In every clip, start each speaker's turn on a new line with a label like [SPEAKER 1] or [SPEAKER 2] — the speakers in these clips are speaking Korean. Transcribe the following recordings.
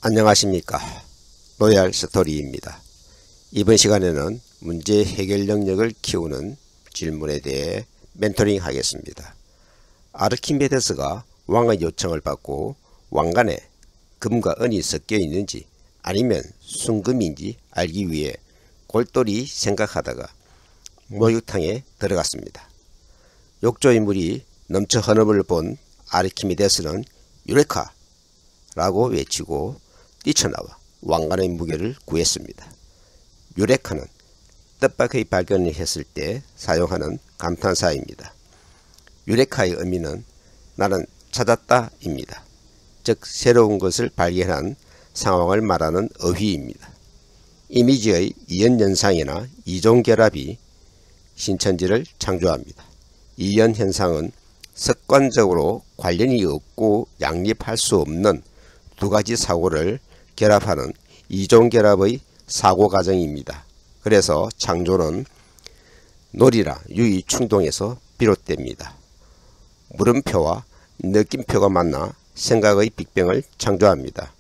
[SPEAKER 1] 안녕하십니까. 로얄 스토리입니다. 이번 시간에는 문제 해결 능력을 키우는 질문에 대해 멘토링 하겠습니다. 아르키메데스가 왕의 요청을 받고 왕관에 금과 은이 섞여 있는지 아니면 순금인지 알기 위해 골똘히 생각하다가 목욕탕에 들어갔습니다. 욕조의 물이 넘쳐 흐름을 본 아르키메데스는 유레카! 라고 외치고 뛰쳐나와 왕관의 무게를 구했습니다. 유레카는 뜻밖의 발견을 했을 때 사용하는 감탄사입니다. 유레카의 의미는 나는 찾았다 입니다. 즉 새로운 것을 발견한 상황을 말하는 어휘입니다. 이미지의 이연현상이나 이종결합이 신천지를 창조합니다. 이연현상은 습관적으로 관련이 없고 양립할 수 없는 두 가지 사고를 결합하는 이종결합의 사고 과정입니다. 그래서 창조는 놀이나 유의 충동에서 비롯됩니다. 물음표와 느낌표가 만나 생각의 빅뱅을 창조합니다.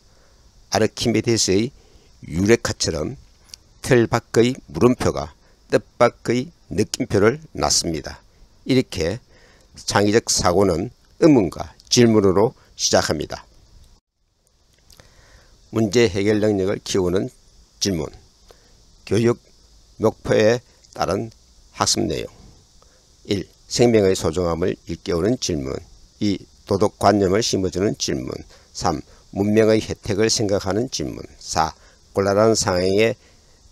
[SPEAKER 1] 아르키메데스의 유레카처럼 틀 밖의 물음표가 뜻 밖의 느낌표를 낳습니다. 이렇게 창의적 사고는 의문과 질문으로 시작합니다. 문제 해결 능력을 키우는 질문. 교육 목표에 따른 학습 내용. 1. 생명의 소중함을 일깨우는 질문. 2. 도덕관념을 심어주는 질문. 3. 문명의 혜택을 생각하는 질문. 4. 곤란한 상황에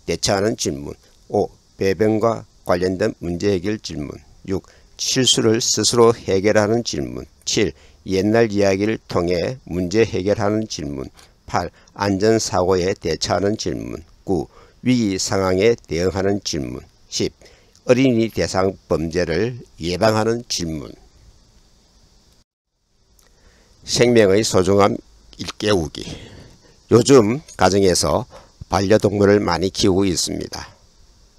[SPEAKER 1] 대처하는 질문. 5. 배변과 관련된 문제 해결 질문. 6. 실수를 스스로 해결하는 질문. 7. 옛날 이야기를 통해 문제 해결하는 질문. 8. 안전사고에 대처하는 질문. 9. 위기 상황에 대응하는 질문. 10. 어린이 대상 범죄를 예방하는 질문. 생명의 소중함 일깨우기. 요즘 가정에서 반려동물을 많이 키우고 있습니다.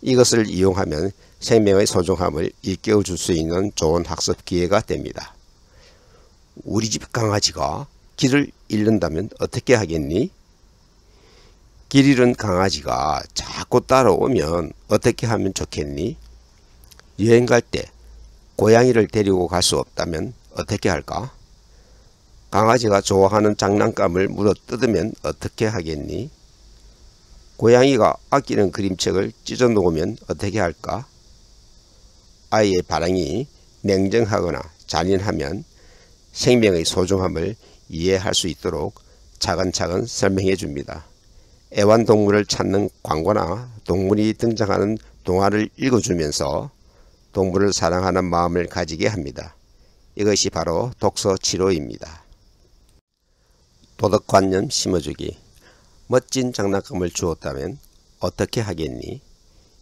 [SPEAKER 1] 이것을 이용하면 생명의 소중함을 일깨워 줄 수 있는 좋은 학습 기회가 됩니다. 우리 집 강아지가 길을 잃는다면 어떻게 하겠니? 길 잃은 강아지가 자꾸 따라오면 어떻게 하면 좋겠니? 여행 갈 때 고양이를 데리고 갈 수 없다면 어떻게 할까? 강아지가 좋아하는 장난감을 물어 뜯으면 어떻게 하겠니? 고양이가 아끼는 그림책을 찢어 놓으면 어떻게 할까? 아이의 반응이 냉정하거나 잔인하면 생명의 소중함을 이해할 수 있도록 차근차근 설명해 줍니다. 애완동물을 찾는 광고나 동물이 등장하는 동화를 읽어주면서 동물을 사랑하는 마음을 가지게 합니다. 이것이 바로 독서 치료입니다. 도덕관념 심어주기. 멋진 장난감을 주었다면 어떻게 하겠니?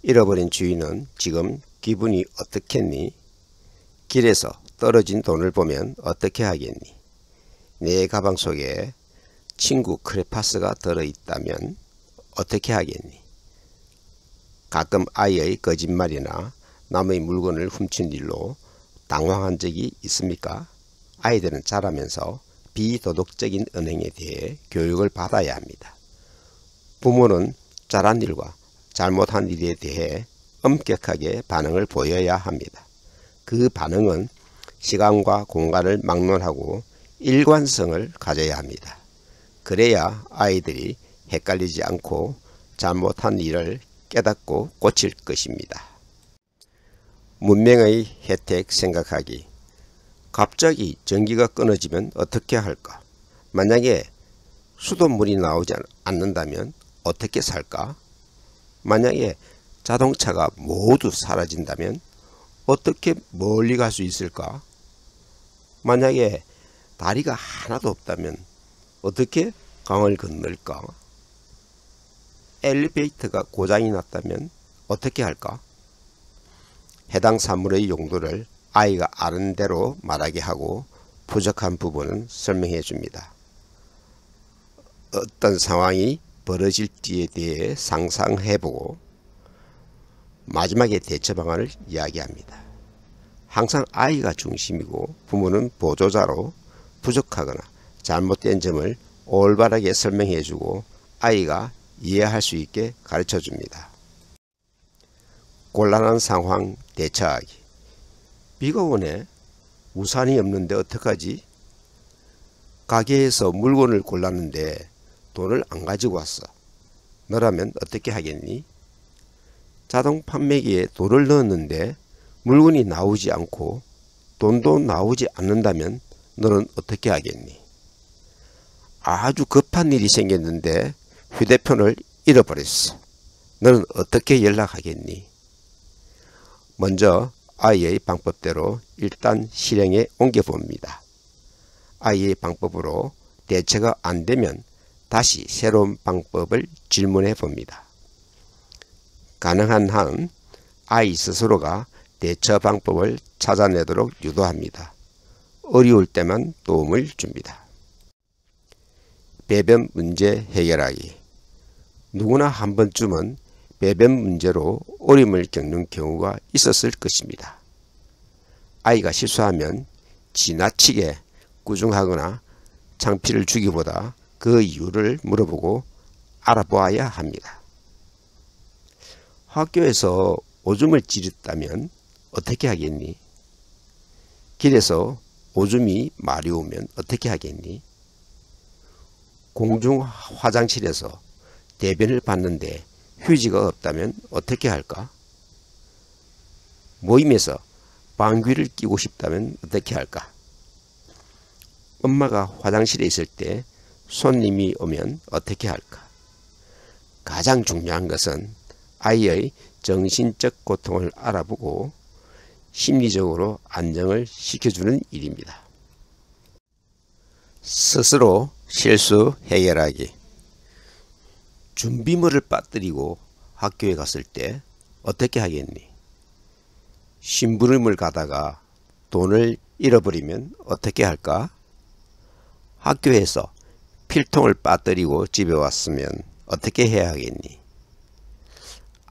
[SPEAKER 1] 잃어버린 주인은 지금 기분이 어떻겠니? 길에서 떨어진 돈을 보면 어떻게 하겠니? 내 가방 속에 친구 크레파스가 들어있다면 어떻게 하겠니? 가끔 아이의 거짓말이나 남의 물건을 훔친 일로 당황한 적이 있습니까? 아이들은 자라면서 비도덕적인 은행에 대해 교육을 받아야 합니다. 부모는 잘한 일과 잘못한 일에 대해 엄격하게 반응을 보여야 합니다. 그 반응은 시간과 공간을 막론하고 일관성을 가져야 합니다. 그래야 아이들이 헷갈리지 않고 잘못한 일을 깨닫고 고칠 것입니다. 문명의 혜택 생각하기. 갑자기 전기가 끊어지면 어떻게 할까? 만약에 수돗물이 나오지 않는다면 어떻게 살까? 만약에 자동차가 모두 사라진다면 어떻게 멀리 갈 수 있을까? 만약에 다리가 하나도 없다면 어떻게 강을 건널까? 엘리베이터가 고장이 났다면 어떻게 할까? 해당 사물의 용도를 아이가 아는 대로 말하게 하고 부족한 부분은 설명해 줍니다. 어떤 상황이 벌어질지에 대해 상상해보고 마지막에 대처 방안을 이야기합니다. 항상 아이가 중심이고 부모는 보조자로 부족하거나 잘못된 점을 올바르게 설명해주고 아이가 이해할 수 있게 가르쳐줍니다. 곤란한 상황 대처하기. 비가 오네. 우산이 없는데 어떡하지? 가게에서 물건을 골랐는데 돈을 안 가지고 왔어. 너라면 어떻게 하겠니? 자동 판매기에 돈을 넣었는데 물건이 나오지 않고 돈도 나오지 않는다면 너는 어떻게 하겠니? 아주 급한 일이 생겼는데 휴대폰을 잃어버렸어. 너는 어떻게 연락하겠니? 먼저 아이의 방법대로 일단 실행에 옮겨봅니다. 아이의 방법으로 대처가 안 되면 다시 새로운 방법을 질문해 봅니다. 가능한 한 아이 스스로가 대처 방법을 찾아내도록 유도합니다. 어려울 때만 도움을 줍니다. 배변 문제 해결하기. 누구나 한 번쯤은 배변 문제로 어려움을 겪는 경우가 있었을 것입니다. 아이가 실수하면 지나치게 꾸중하거나 창피를 주기보다 그 이유를 물어보고 알아보아야 합니다. 학교에서 오줌을 찌렸다면 어떻게 하겠니? 길에서 오줌이 마려우면 어떻게 하겠니? 공중 화장실에서 대변을 봤는데 휴지가 없다면 어떻게 할까? 모임에서 방귀를 뀌고 싶다면 어떻게 할까? 엄마가 화장실에 있을 때 손님이 오면 어떻게 할까? 가장 중요한 것은 아이의 정신적 고통을 알아보고 심리적으로 안정을 시켜주는 일입니다. 스스로 실수 해결하기. 준비물을 빠뜨리고 학교에 갔을 때 어떻게 하겠니? 심부름을 가다가 돈을 잃어버리면 어떻게 할까? 학교에서 필통을 빠뜨리고 집에 왔으면 어떻게 해야 하겠니?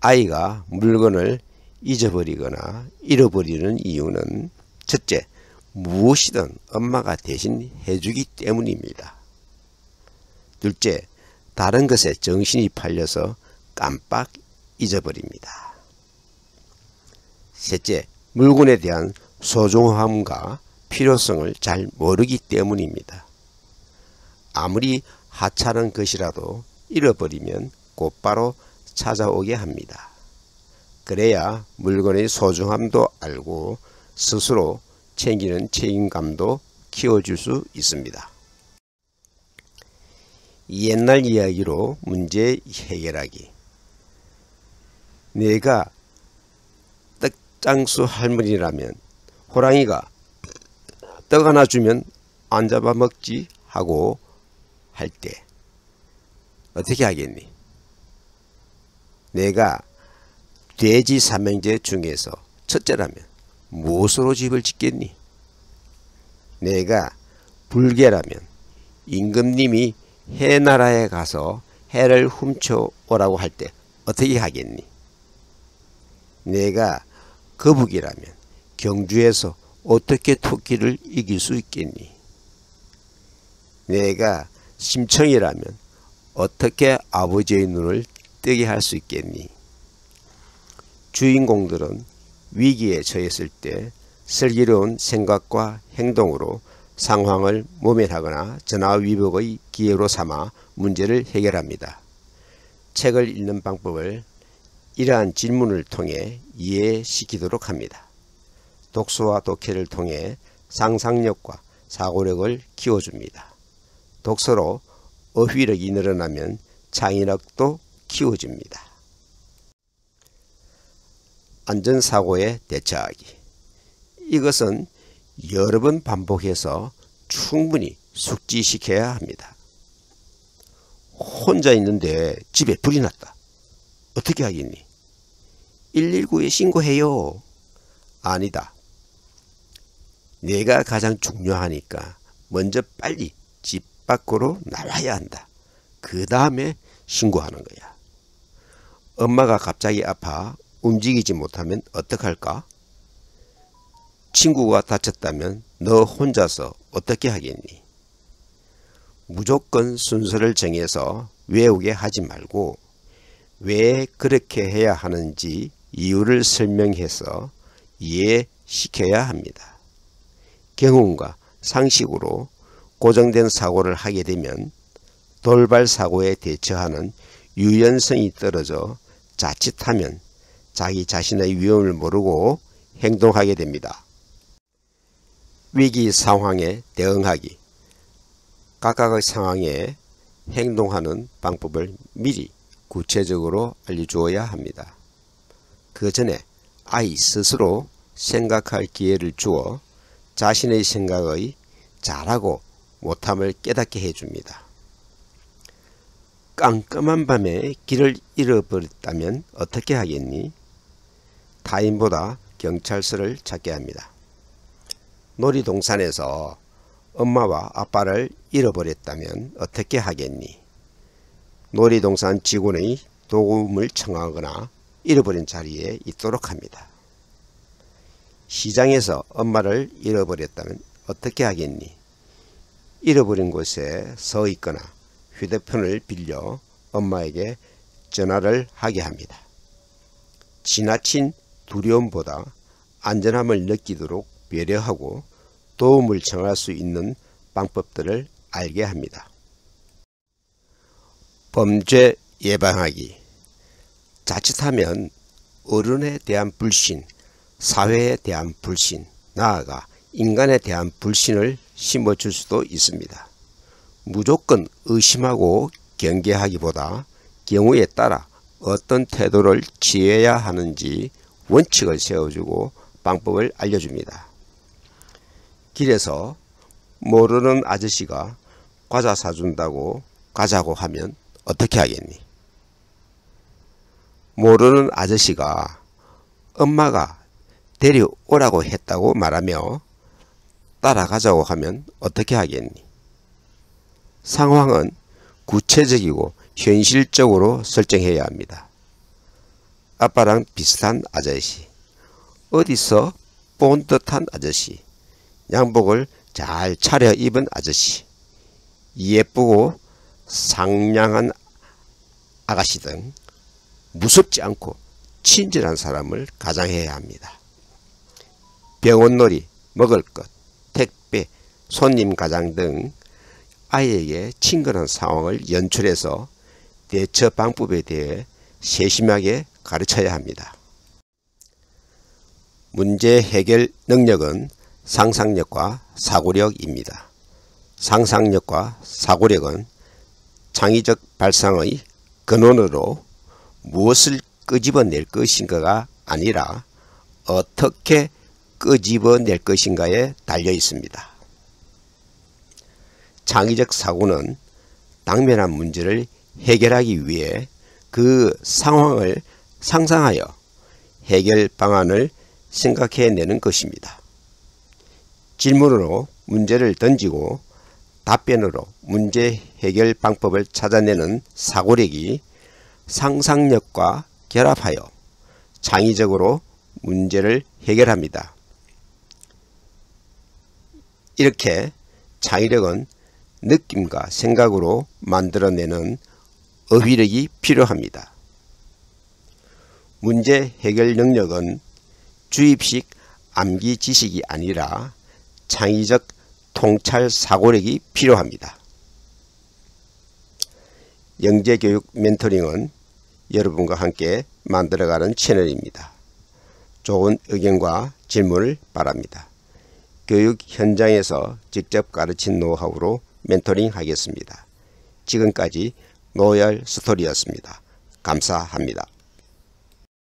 [SPEAKER 1] 아이가 물건을 잊어버리거나 잃어버리는 이유는 첫째, 무엇이든 엄마가 대신 해주기 때문입니다. 둘째, 다른 것에 정신이 팔려서 깜빡 잊어버립니다. 셋째, 물건에 대한 소중함과 필요성을 잘 모르기 때문입니다. 아무리 하찮은 것이라도 잃어버리면 곧바로 찾아오게 합니다. 그래야 물건의 소중함도 알고 스스로 챙기는 책임감도 키워줄 수 있습니다. 옛날 이야기로 문제 해결하기. 내가 떡장수 할머니라면 호랑이가 떡 하나 주면 안 잡아먹지 하고 할 때 어떻게 하겠니? 내가 돼지 삼형제 중에서 첫째라면 무엇으로 집을 짓겠니? 내가 불개라면 임금님이 해나라에 가서 해를 훔쳐오라고 할 때 어떻게 하겠니? 내가 거북이라면 경주에서 어떻게 토끼를 이길 수 있겠니? 내가 심청이라면 어떻게 아버지의 눈을 뜨게 할 수 있겠니? 주인공들은 위기에 처했을 때 슬기로운 생각과 행동으로 상황을 모면하거나 전화위복의 기회로 삼아 문제를 해결합니다. 책을 읽는 방법을 이러한 질문을 통해 이해시키도록 합니다. 독서와 독해를 통해 상상력과 사고력을 키워줍니다. 독서로 어휘력이 늘어나면 창의력도 키워집니다. 안전사고에 대처하기. 이것은 여러 번 반복해서 충분히 숙지시켜야 합니다. 혼자 있는데 집에 불이 났다. 어떻게 하겠니? 119에 신고해요. 아니다. 내가 가장 중요하니까 먼저 빨리 집 밖으로 나와야 한다. 그 다음에 신고하는 거야. 엄마가 갑자기 아파 움직이지 못하면 어떡할까? 친구가 다쳤다면 너 혼자서 어떻게 하겠니? 무조건 순서를 정해서 외우게 하지 말고 왜 그렇게 해야 하는지 이유를 설명해서 이해시켜야 합니다. 경험과 상식으로 고정된 사고를 하게 되면 돌발 사고에 대처하는 유연성이 떨어져 자칫하면 자기 자신의 위험을 모르고 행동하게 됩니다. 위기 상황에 대응하기. 각각의 상황에 행동하는 방법을 미리 구체적으로 알려주어야 합니다. 그 전에 아이 스스로 생각할 기회를 주어 자신의 생각의 잘하고 못함을 깨닫게 해줍니다. 깜깜한 밤에 길을 잃어버렸다면 어떻게 하겠니? 타인보다 경찰서를 찾게 합니다. 놀이동산에서 엄마와 아빠를 잃어버렸다면 어떻게 하겠니? 놀이동산 직원의 도움을 청하거나 잃어버린 자리에 있도록 합니다. 시장에서 엄마를 잃어버렸다면 어떻게 하겠니? 잃어버린 곳에 서 있거나 휴대폰을 빌려 엄마에게 전화를 하게 합니다. 지나친 두려움보다 안전함을 느끼도록 배려하고 도움을 청할 수 있는 방법들을 알게 합니다. 범죄 예방하기. 자칫하면 어른에 대한 불신, 사회에 대한 불신, 나아가 인간에 대한 불신을 심어줄 수도 있습니다. 무조건 의심하고 경계하기보다 경우에 따라 어떤 태도를 취해야 하는지 원칙을 세워주고 방법을 알려줍니다. 길에서 모르는 아저씨가 과자 사준다고 가자고 하면 어떻게 하겠니? 모르는 아저씨가 엄마가 데려오라고 했다고 말하며 따라가자고 하면 어떻게 하겠니? 상황은 구체적이고 현실적으로 설정해야 합니다. 아빠랑 비슷한 아저씨, 어디서 본 듯한 아저씨, 양복을 잘 차려 입은 아저씨, 예쁘고 상냥한 아가씨 등 무섭지 않고 친절한 사람을 가장해야 합니다. 병원놀이, 먹을 것, 택배, 손님 가장 등 아이에게 친근한 상황을 연출해서 대처 방법에 대해 세심하게 가르쳐야 합니다. 문제 해결 능력은 상상력과 사고력입니다. 상상력과 사고력은 창의적 발상의 근원으로 무엇을 끄집어낼 것인가가 아니라 어떻게 끄집어낼 것인가에 달려 있습니다. 창의적 사고는 당면한 문제를 해결하기 위해 그 상황을 상상하여 해결 방안을 생각해내는 것입니다. 질문으로 문제를 던지고 답변으로 문제 해결 방법을 찾아내는 사고력이 상상력과 결합하여 창의적으로 문제를 해결합니다. 이렇게 창의력은 느낌과 생각으로 만들어내는 어휘력이 필요합니다. 문제 해결 능력은 주입식 암기 지식이 아니라 창의적 통찰 사고력이 필요합니다. 영재교육 멘토링은 여러분과 함께 만들어가는 채널입니다. 좋은 의견과 질문을 바랍니다. 교육 현장에서 직접 가르친 노하우로 멘토링 하겠습니다. 지금까지 로얄 스토리였습니다. 감사합니다.